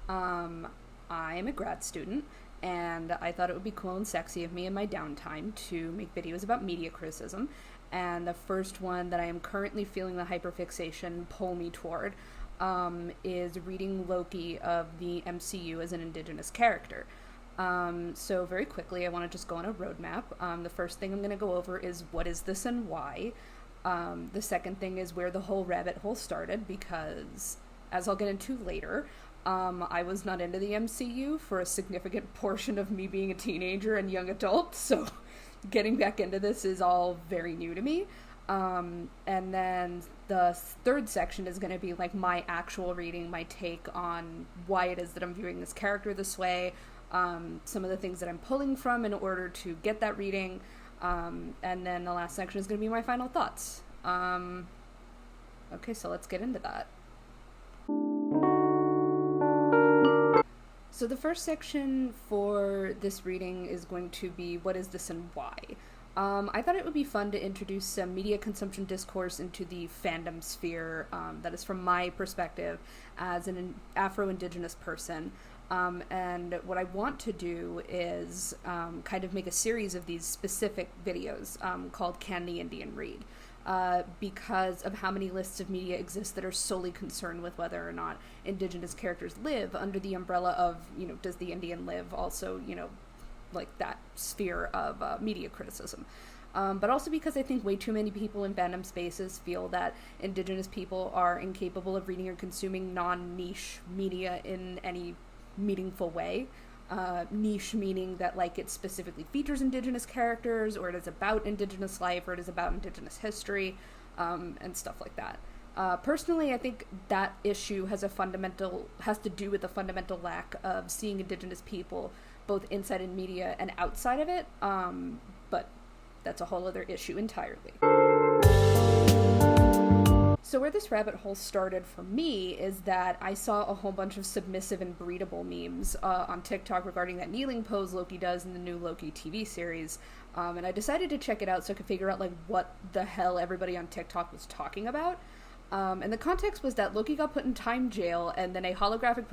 I'm a grad student, and I thought it would be cool and sexy of me in my downtime to make videos about media criticism. And the first one that I am currently feeling the hyperfixation pull me toward is reading Loki of the MCU as an Indigenous character. So very quickly, I want to just go on a roadmap. The first thing I'm going to go over is what is this and why. The second thing is where the whole rabbit hole started, because, as I'll get into later, I was not into the MCU for a significant portion of me being a teenager and young adult, so getting back into this is all very new to me. And then the third section is going to be like my actual reading, my take on why it is that I'm viewing this character this way, some of the things that I'm pulling from in order to get that reading, and then the last section is going to be my final thoughts. Okay, so let's get into that. So the first section for this reading is going to be what is this and why. I thought it would be fun to introduce some media consumption discourse into the fandom sphere that is from my perspective as an Afro-Indigenous person. And what I want to do is kind of make a series of these specific videos called Can the Indian Read? Because of how many lists of media exist that are solely concerned with whether or not Indigenous characters live under the umbrella of, does the Indian live, also, like that sphere of media criticism. But also because I think way too many people in fandom spaces feel that Indigenous people are incapable of reading or consuming non-niche media in any meaningful way. Niche meaning that like it specifically features Indigenous characters, or it is about Indigenous life, or it is about Indigenous history, and stuff like that. Personally, I think that issue has to do with a fundamental lack of seeing Indigenous people both inside in media and outside of it, but that's a whole other issue entirely. So where this rabbit hole started for me is that I saw a whole bunch of submissive and breedable memes on TikTok regarding that kneeling pose Loki does in the new Loki TV series, and I decided to check it out so I could figure out like what the hell everybody on TikTok was talking about. And the context was that Loki got put in time jail, and then a holographic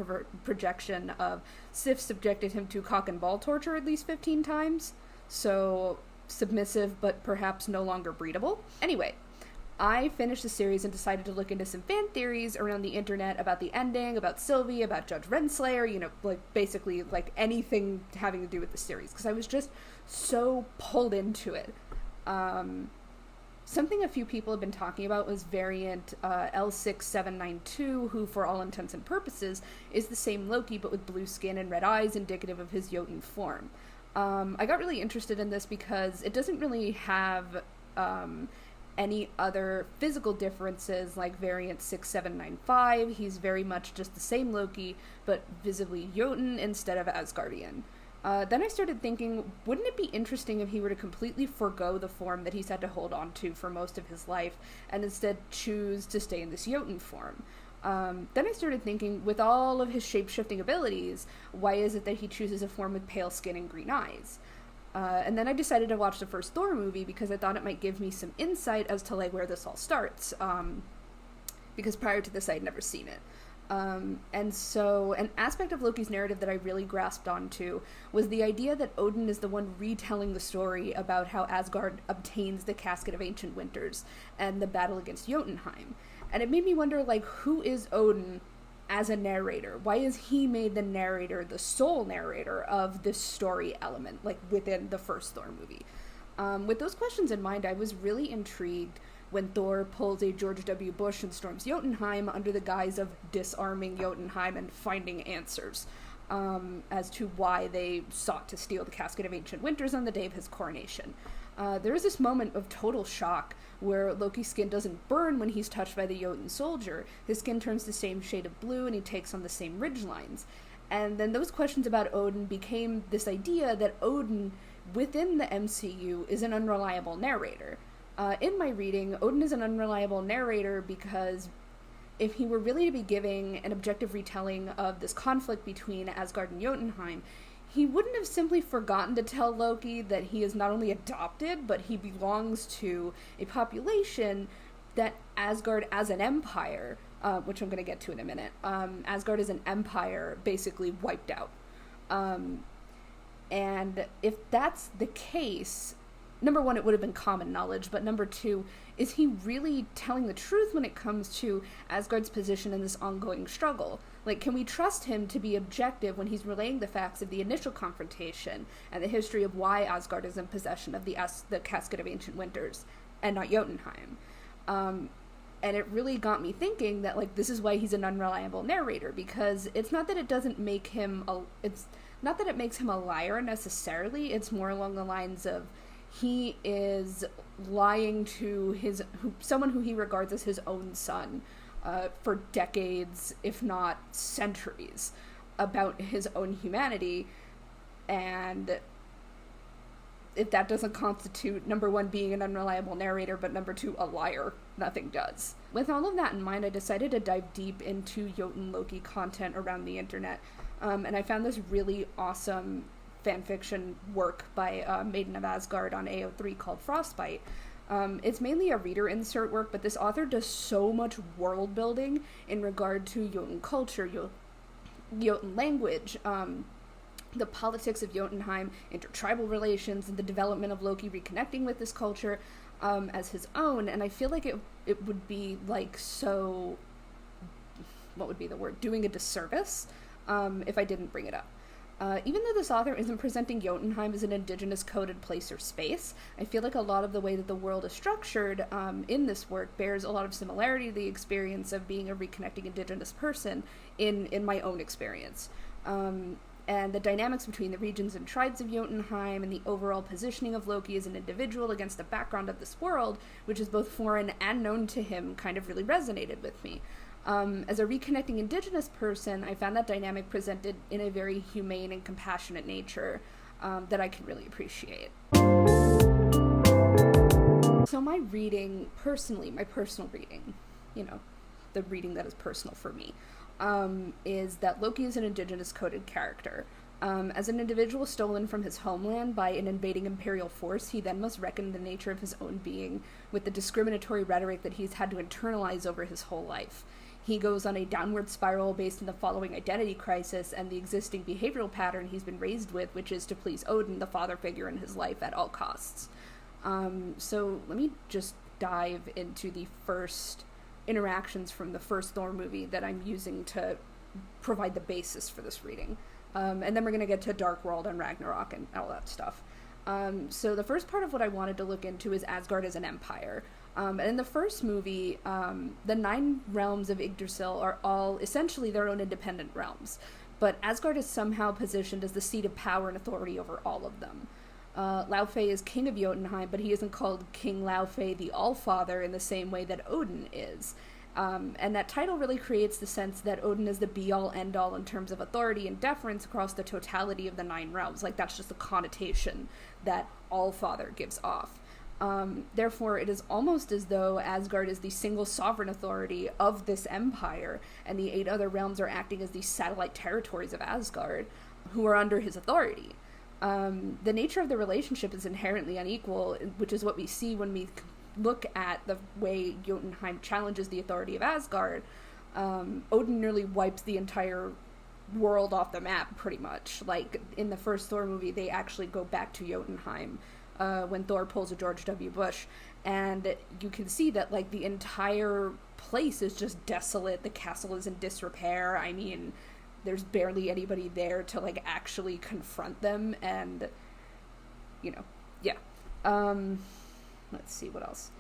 projection of Sif subjected him to cock and ball torture at least 15 times. So submissive, but perhaps no longer breedable. Anyway, I finished the series and decided to look into some fan theories around the internet about the ending, about Sylvie, about Judge Renslayer, like basically like anything having to do with the series, because I was just so pulled into it. Something a few people have been talking about was variant L6792, who for all intents and purposes is the same Loki but with blue skin and red eyes, indicative of his Jötun form. I got really interested in this because it doesn't really have any other physical differences like variant 6795. He's very much just the same Loki, but visibly Jötun instead of Asgardian. Then I started thinking, wouldn't it be interesting if he were to completely forgo the form that he's had to hold on to for most of his life, and instead choose to stay in this Jötun form? Then I started thinking, with all of his shape-shifting abilities, why is it that he chooses a form with pale skin and green eyes? And then I decided to watch the first Thor movie because I thought it might give me some insight as to like where this all starts, because prior to this I had never seen it. And so an aspect of Loki's narrative that I really grasped onto was the idea that Odin is the one retelling the story about how Asgard obtains the Casket of Ancient Winters and the battle against Jotunheim. And it made me wonder, like, who is Odin as a narrator? Why is he made the narrator, the sole narrator of this story element, like, within the first Thor movie? With those questions in mind, I was really intrigued when Thor pulls a George W. Bush and storms Jotunheim under the guise of disarming Jotunheim and finding answers as to why they sought to steal the Casket of Ancient Winters on the day of his coronation. There is this moment of total shock where Loki's skin doesn't burn when he's touched by the Jötun soldier. His skin turns the same shade of blue and he takes on the same ridgelines. And then those questions about Odin became this idea that Odin, within the MCU, is an unreliable narrator. In my reading, Odin is an unreliable narrator because if he were really to be giving an objective retelling of this conflict between Asgard and Jotunheim, he wouldn't have simply forgotten to tell Loki that he is not only adopted, but he belongs to a population that Asgard as an empire which I'm going to get to in a minute. Asgard is an empire basically wiped out. And if that's the case, number one, it would have been common knowledge, but number two, is he really telling the truth when it comes to Asgard's position in this ongoing struggle? Like, can we trust him to be objective when he's relaying the facts of the initial confrontation and the history of why Asgard is in possession of the Casket of Ancient Winters and not Jotunheim? And it really got me thinking that, like, this is why he's an unreliable narrator, because it's not that it doesn't make him it's not that it makes him a liar necessarily, it's more along the lines of he is lying to someone who he regards as his own son for decades, if not centuries, about his own humanity. And if that doesn't constitute, number one, being an unreliable narrator, but number two, a liar, nothing does. With all of that in mind, I decided to dive deep into Jötun Loki content around the internet, and I found this really awesome fanfiction work by Maiden of Asgard on AO3 called Frostbite. It's mainly a reader insert work, but this author does so much world building in regard to Jötun culture, Jötun language, the politics of Jotunheim, intertribal relations, and the development of Loki reconnecting with this culture as his own. And I feel like it would be like so, what would be the word, doing a disservice if I didn't bring it up. Even though this author isn't presenting Jotunheim as an indigenous-coded place or space, I feel like a lot of the way that the world is structured in this work bears a lot of similarity to the experience of being a reconnecting indigenous person in my own experience. And the dynamics between the regions and tribes of Jotunheim and the overall positioning of Loki as an individual against the background of this world, which is both foreign and known to him, kind of really resonated with me. As a reconnecting indigenous person, I found that dynamic presented in a very humane and compassionate nature that I can really appreciate. So my reading, personally, my personal reading, the reading that is personal for me, is that Loki is an indigenous-coded character. As an individual stolen from his homeland by an invading imperial force, he then must reckon the nature of his own being with the discriminatory rhetoric that he's had to internalize over his whole life. He goes on a downward spiral based on the following identity crisis and the existing behavioral pattern he's been raised with, which is to please Odin, the father figure in his life, at all costs. So let me just dive into the first interactions from the first Thor movie that I'm using to provide the basis for this reading. And then we're going to get to Dark World and Ragnarok and all that stuff. So the first part of what I wanted to look into is Asgard as an empire. And in the first movie, the 9 realms of Yggdrasil are all essentially their own independent realms, but Asgard is somehow positioned as the seat of power and authority over all of them. Laufey is king of Jotunheim, but he isn't called King Laufey the Allfather in the same way that Odin is. And that title really creates the sense that Odin is the be-all, end-all in terms of authority and deference across the totality of the 9 realms. Like, that's just the connotation that Allfather gives off. Therefore, it is almost as though Asgard is the single sovereign authority of this empire, and the 8 other realms are acting as these satellite territories of Asgard, who are under his authority. The nature of the relationship is inherently unequal, which is what we see when we look at the way Jotunheim challenges the authority of Asgard. Odin nearly wipes the entire world off the map, pretty much. Like, in the first Thor movie, they actually go back to Jotunheim when Thor pulls a George W. Bush, and you can see that, like, the entire place is just desolate. The castle is in disrepair. I mean, there's barely anybody there to, like, actually confront them, and, yeah. Let's see, what else?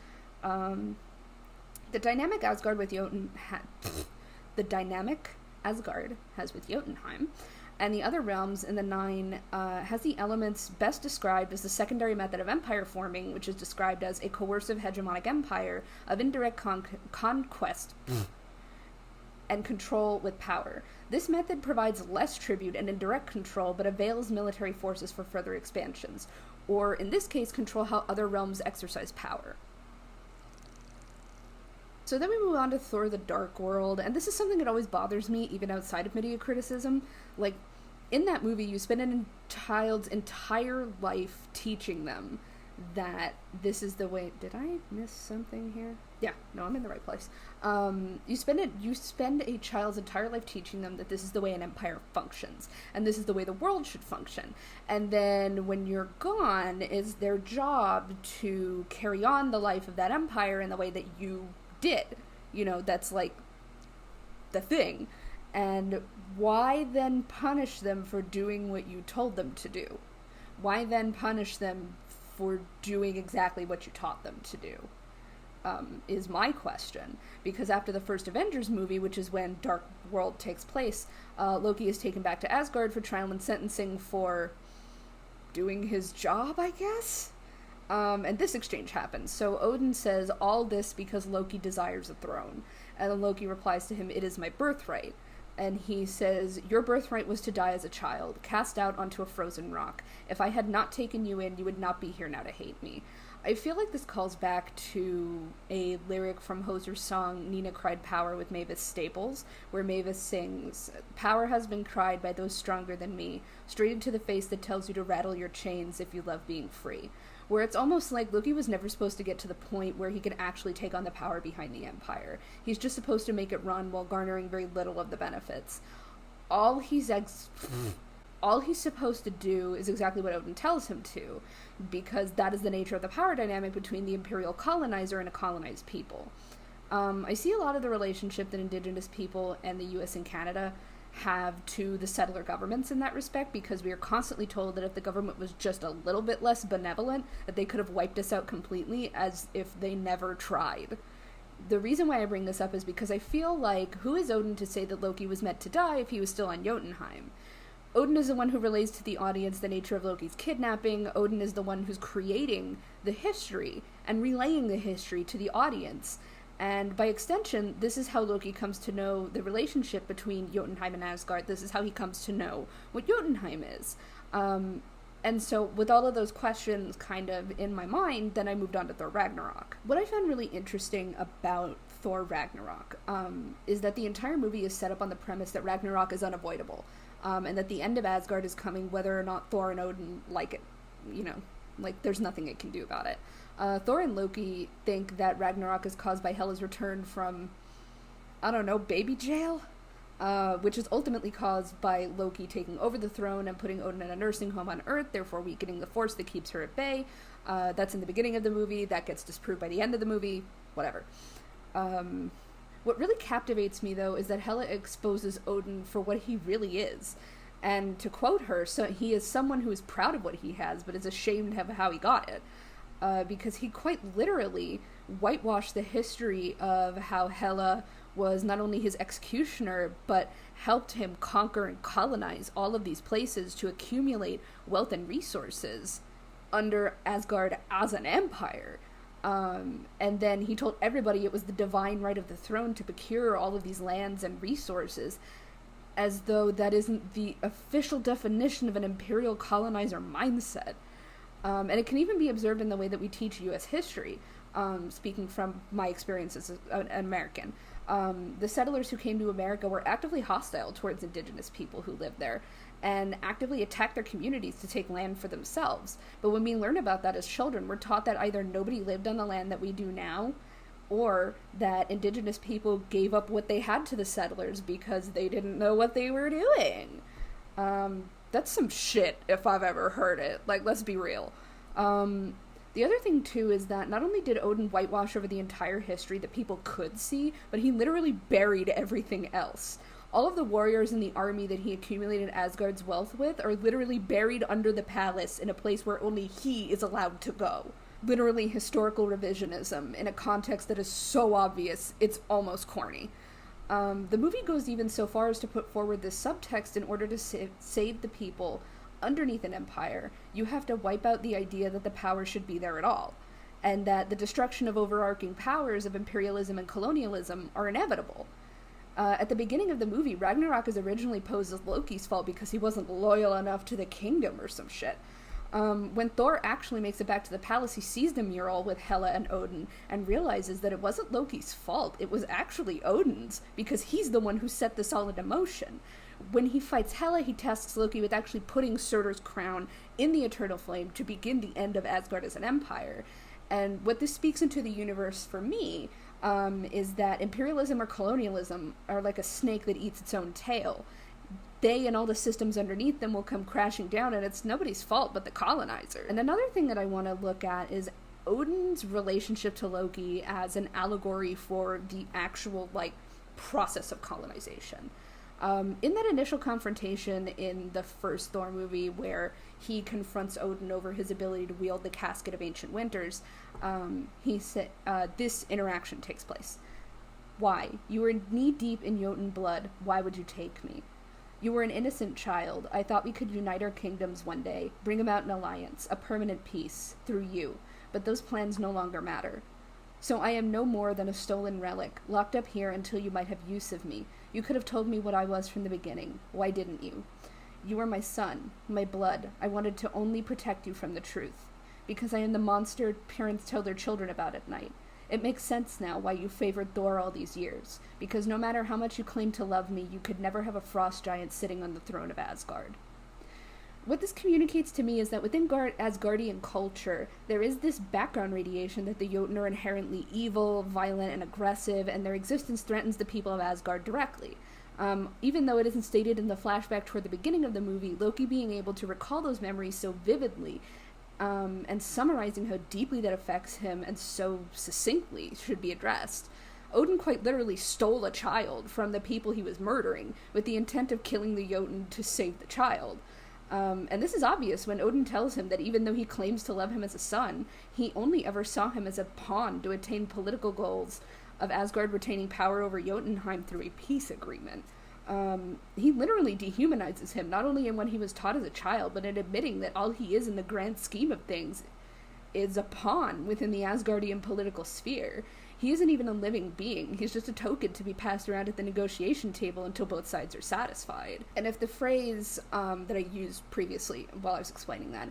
The dynamic Asgard with the dynamic Asgard has with Jotunheim and the other realms in the 9 has the elements best described as the secondary method of empire forming, which is described as a coercive hegemonic empire of indirect conquest and control with power. This method provides less tribute and indirect control, but avails military forces for further expansions, or in this case, control how other realms exercise power. So then we move on to Thor the Dark World, and this is something that always bothers me, even outside of media criticism. Like, in that movie, you spend a child's entire life teaching them that this is the way. Did I miss something here? Yeah, no, I'm in the right place. You spend a child's entire life teaching them that this is the way an empire functions, and this is the way the world should function. And then when you're gone, it's their job to carry on the life of that empire in the way that you did. You know, that's like the thing. And why then punish them for doing what you told them to do? Why then punish them for doing exactly what you taught them to do? Is my question. Because after the first Avengers movie, which is when Dark World takes place, Loki is taken back to Asgard for trial and sentencing for doing his job, I guess? And this exchange happens. So Odin says, all this because Loki desires a throne. And then Loki replies to him, it is my birthright. And he says, your birthright was to die as a child, cast out onto a frozen rock. If I had not taken you in, you would not be here now to hate me. I feel like this calls back to a lyric from Hoser's song Nina Cried Power with Mavis Staples, where Mavis sings, power has been cried by those stronger than me, straight into the face that tells you to rattle your chains if you love being free. Where it's almost like Loki was never supposed to get to the point where he could actually take on the power behind the Empire. He's just supposed to make it run while garnering very little of the benefits. All he's supposed to do is exactly what Odin tells him to, because that is the nature of the power dynamic between the imperial colonizer and a colonized people. I see a lot of the relationship that Indigenous people and the US and Canada have to the settler governments in that respect, because we are constantly told that if the government was just a little bit less benevolent, that they could have wiped us out completely, as if they never tried. The reason why I bring this up is because I feel like, who is Odin to say that Loki was meant to die if he was still on Jotunheim? Odin is the one who relays to the audience the nature of Loki's kidnapping. Odin is the one who's creating the history and relaying the history to the audience. And by extension, this is how Loki comes to know the relationship between Jotunheim and Asgard. This is how he comes to know what Jotunheim is. And so with all of those questions kind of in my mind, then I moved on to Thor Ragnarok. What I found really interesting about Thor Ragnarok is that the entire movie is set up on the premise that Ragnarok is unavoidable. And that the end of Asgard is coming whether or not Thor and Odin like it. You know, like there's nothing it can do about it. Thor and Loki think that Ragnarok is caused by Hela's return from, I don't know, baby jail? Which is ultimately caused by Loki taking over the throne and putting Odin in a nursing home on Earth, therefore weakening the force that keeps her at bay. That's in the beginning of the movie. That gets disproved by the end of the movie. Whatever. What really captivates me, though, is that Hela exposes Odin for what he really is. And to quote her, so he is someone who is proud of what he has, but is ashamed of how he got it. Because he quite literally whitewashed the history of how Hela was not only his executioner, but helped him conquer and colonize all of these places to accumulate wealth and resources under Asgard as an empire. And then he told everybody it was the divine right of the throne to procure all of these lands and resources, as though that isn't the official definition of an imperial colonizer mindset. And it can even be observed in the way that we teach U.S. history, speaking from my experience as an American. The settlers who came to America were actively hostile towards indigenous people who lived there, and actively attacked their communities to take land for themselves. But when we learn about that as children, we're taught that either nobody lived on the land that we do now, or that indigenous people gave up what they had to the settlers because they didn't know what they were doing. That's some shit, if I've ever heard it. Like, let's be real. The other thing, too, is that not only did Odin whitewash over the entire history that people could see, but he literally buried everything else. All of the warriors in the army that he accumulated Asgard's wealth with are literally buried under the palace in a place where only he is allowed to go. Literally historical revisionism in a context that is so obvious, it's almost corny. The movie goes even so far as to put forward this subtext: in order to save the people underneath an empire, you have to wipe out the idea that the power should be there at all, and that the destruction of overarching powers of imperialism and colonialism are inevitable. At the beginning of the movie, Ragnarok is originally posed as Loki's fault because he wasn't loyal enough to the kingdom or some shit. When Thor actually makes it back to the palace, he sees the mural with Hela and Odin and realizes that it wasn't Loki's fault, it was actually Odin's, because he's the one who set this all into motion. When he fights Hela, he tasks Loki with actually putting Surtur's crown in the eternal flame to begin the end of Asgard as an empire. And what this speaks into the universe for me is that imperialism or colonialism are like a snake that eats its own tail. They and all the systems underneath them will come crashing down, and it's nobody's fault but the colonizer. And another thing that I want to look at is Odin's relationship to Loki as an allegory for the actual, process of colonization. In that initial confrontation in the first Thor movie, where he confronts Odin over his ability to wield the casket of ancient winters, he said, this interaction takes place. Why? You were knee-deep in Jötun blood. Why would you take me? You were an innocent child. I thought we could unite our kingdoms one day, bring about an alliance, a permanent peace, through you. But those plans no longer matter. So I am no more than a stolen relic, locked up here until you might have use of me. You could have told me what I was from the beginning. Why didn't you? You were my son, my blood. I wanted to only protect you from the truth. Because I am the monster parents tell their children about at night. It makes sense now why you favored Thor all these years. Because no matter how much you claim to love me, you could never have a frost giant sitting on the throne of Asgard. What this communicates to me is that within Asgardian culture, there is this background radiation that the Jötun are inherently evil, violent, and aggressive, and their existence threatens the people of Asgard directly. Even though it isn't stated in the flashback toward the beginning of the movie, Loki being able to recall those memories so vividly, and summarizing how deeply that affects him and so succinctly should be addressed. Odin quite literally stole a child from the people he was murdering, with the intent of killing the Jötun to save the child. And this is obvious when Odin tells him that even though he claims to love him as a son, he only ever saw him as a pawn to attain political goals of Asgard retaining power over Jotunheim through a peace agreement. He literally dehumanizes him, not only in what he was taught as a child, but in admitting that all he is in the grand scheme of things is a pawn within the Asgardian political sphere. He isn't even a living being. He's just a token to be passed around at the negotiation table until both sides are satisfied. And if the phrase that I used previously while I was explaining that,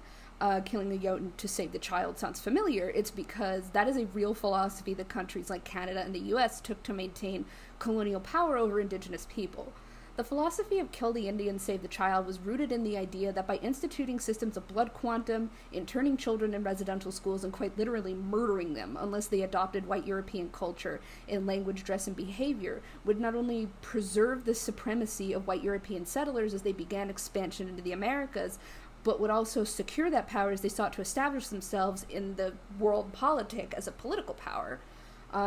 killing the Jötun to save the child, sounds familiar, it's because that is a real philosophy that countries like Canada and the US took to maintain colonial power over Indigenous people. The philosophy of kill the Indian, save the child was rooted in the idea that by instituting systems of blood quantum, interning children in residential schools, and quite literally murdering them unless they adopted white European culture in language, dress, and behavior, would not only preserve the supremacy of white European settlers as they began expansion into the Americas, but would also secure that power as they sought to establish themselves in the world politic as a political power.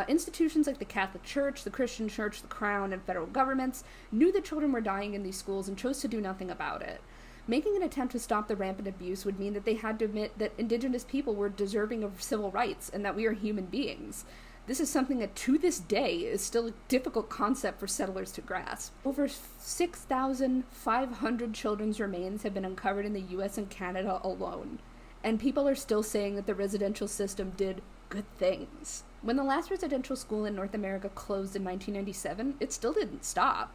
Institutions like the Catholic Church, the Christian Church, the Crown, and federal governments knew that children were dying in these schools and chose to do nothing about it. Making an attempt to stop the rampant abuse would mean that they had to admit that Indigenous people were deserving of civil rights and that we are human beings. This is something that to this day is still a difficult concept for settlers to grasp. Over 6,500 children's remains have been uncovered in the US and Canada alone, and people are still saying that the residential system did good things. When the last residential school in North America closed in 1997, it still didn't stop.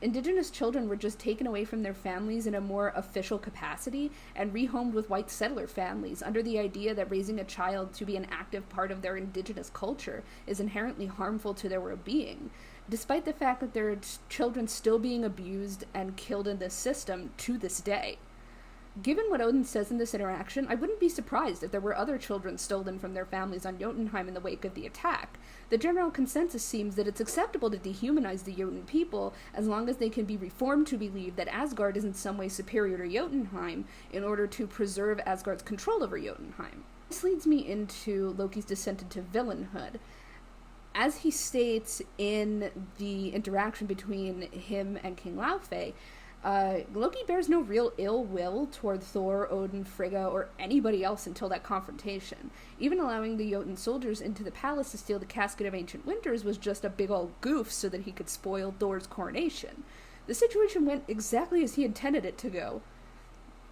Indigenous children were just taken away from their families in a more official capacity and rehomed with white settler families under the idea that raising a child to be an active part of their indigenous culture is inherently harmful to their well-being, despite the fact that there are children still being abused and killed in this system to this day. Given what Odin says in this interaction, I wouldn't be surprised if there were other children stolen from their families on Jotunheim in the wake of the attack. The general consensus seems that it's acceptable to dehumanize the Jötun people as long as they can be reformed to believe that Asgard is in some way superior to Jotunheim in order to preserve Asgard's control over Jotunheim. This leads me into Loki's descent into villainhood. As he states in the interaction between him and King Laufey, Loki bears no real ill will toward Thor, Odin, Frigga, or anybody else until that confrontation. Even allowing the Jötun soldiers into the palace to steal the casket of ancient winters was just a big ol' goof so that he could spoil Thor's coronation. The situation went exactly as he intended it to go.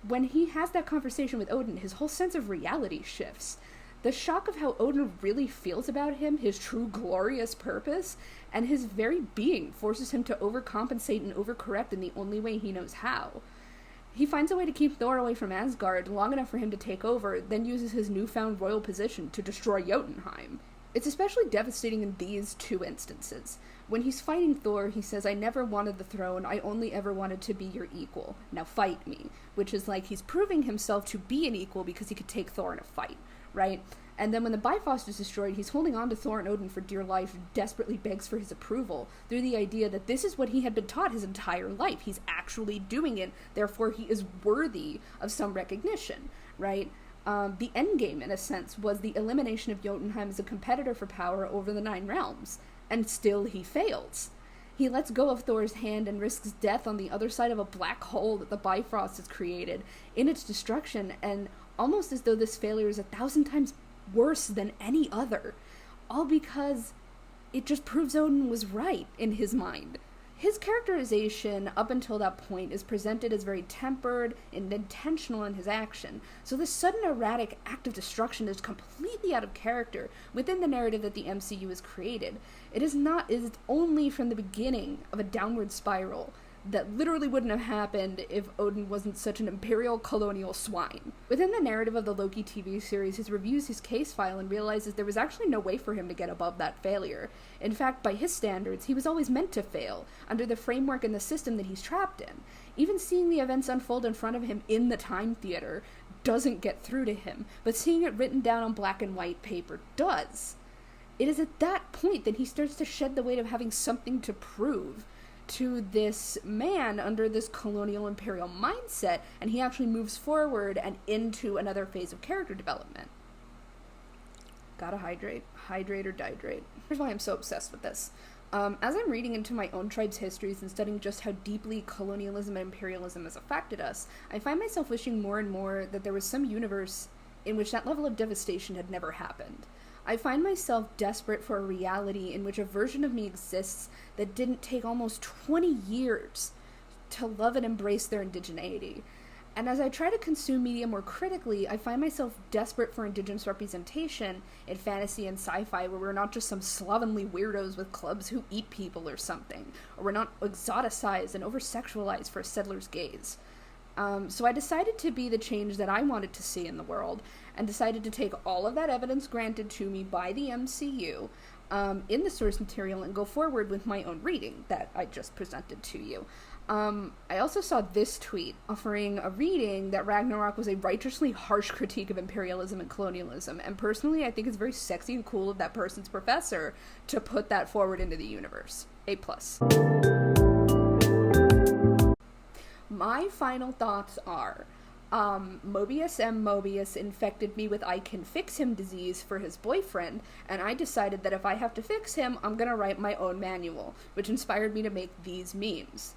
When he has that conversation with Odin, his whole sense of reality shifts. The shock of how Odin really feels about him, his true glorious purpose, and his very being forces him to overcompensate and overcorrect in the only way he knows how. He finds a way to keep Thor away from Asgard long enough for him to take over, then uses his newfound royal position to destroy Jotunheim. It's especially devastating in these two instances. When he's fighting Thor, he says, "I never wanted the throne, I only ever wanted to be your equal. Now fight me." Which is like he's proving himself to be an equal because he could take Thor in a fight, right? And then when the Bifrost is destroyed, he's holding on to Thor and Odin for dear life, desperately begs for his approval, through the idea that this is what he had been taught his entire life. He's actually doing it, therefore he is worthy of some recognition, right? The endgame, in a sense, was the elimination of Jotunheim as a competitor for power over the Nine Realms, and still he fails. He lets go of Thor's hand and risks death on the other side of a black hole that the Bifrost has created, in its destruction, and almost as though this failure is 1,000 times worse than any other, all because it just proves Odin was right in his mind. His characterization up until that point is presented as very tempered and intentional in his action, so this sudden erratic act of destruction is completely out of character within the narrative that the MCU has created. It is only from the beginning of a downward spiral that literally wouldn't have happened if Odin wasn't such an imperial colonial swine. Within the narrative of the Loki TV series, he reviews his case file and realizes there was actually no way for him to get above that failure. In fact, by his standards, he was always meant to fail, under the framework and the system that he's trapped in. Even seeing the events unfold in front of him in the time theater doesn't get through to him, but seeing it written down on black and white paper does. It is at that point that he starts to shed the weight of having something to prove to this man under this colonial imperial mindset, and he actually moves forward and into another phase of character development. Gotta hydrate or dihydrate. Here's why I'm so obsessed with this. As I'm reading into my own tribe's histories and studying just how deeply colonialism and imperialism has affected us, I find myself wishing more and more that there was some universe in which that level of devastation had never happened. I find myself desperate for a reality in which a version of me exists that didn't take almost 20 years to love and embrace their indigeneity. And as I try to consume media more critically, I find myself desperate for indigenous representation in fantasy and sci-fi, where we're not just some slovenly weirdos with clubs who eat people or something, or we're not exoticized and over-sexualized for a settler's gaze. So I decided to be the change that I wanted to see in the world, and decided to take all of that evidence granted to me by the MCU in the source material and go forward with my own reading that I just presented to you. I also saw this tweet offering a reading that Ragnarok was a righteously harsh critique of imperialism and colonialism, and personally I think it's very sexy and cool of that person's professor to put that forward into the universe. A+. My final thoughts are, Mobius M. Mobius infected me with I can fix him disease for his boyfriend, and I decided that if I have to fix him, I'm gonna write my own manual, which inspired me to make these memes.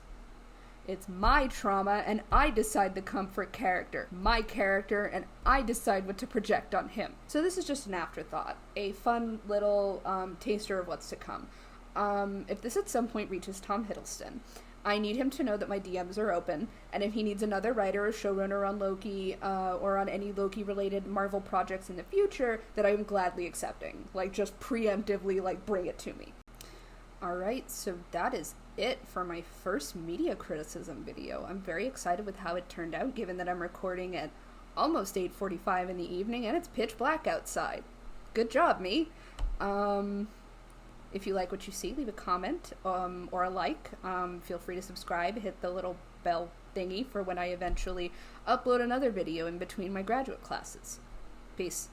It's my trauma, and I decide the comfort character. My character, and I decide what to project on him. So this is just an afterthought, a fun little taster of what's to come. If this at some point reaches Tom Hiddleston, I need him to know that my DMs are open, and if he needs another writer or showrunner on Loki, or on any Loki-related Marvel projects in the future, that I'm gladly accepting. Like, just preemptively, like, bring it to me. Alright, so that is it for my first media criticism video. I'm very excited with how it turned out, given that I'm recording at almost 8:45 in the evening, and it's pitch black outside. Good job, me! If you like what you see, leave a comment or a like. Feel free to subscribe, hit the little bell thingy for when I eventually upload another video in between my graduate classes. Peace.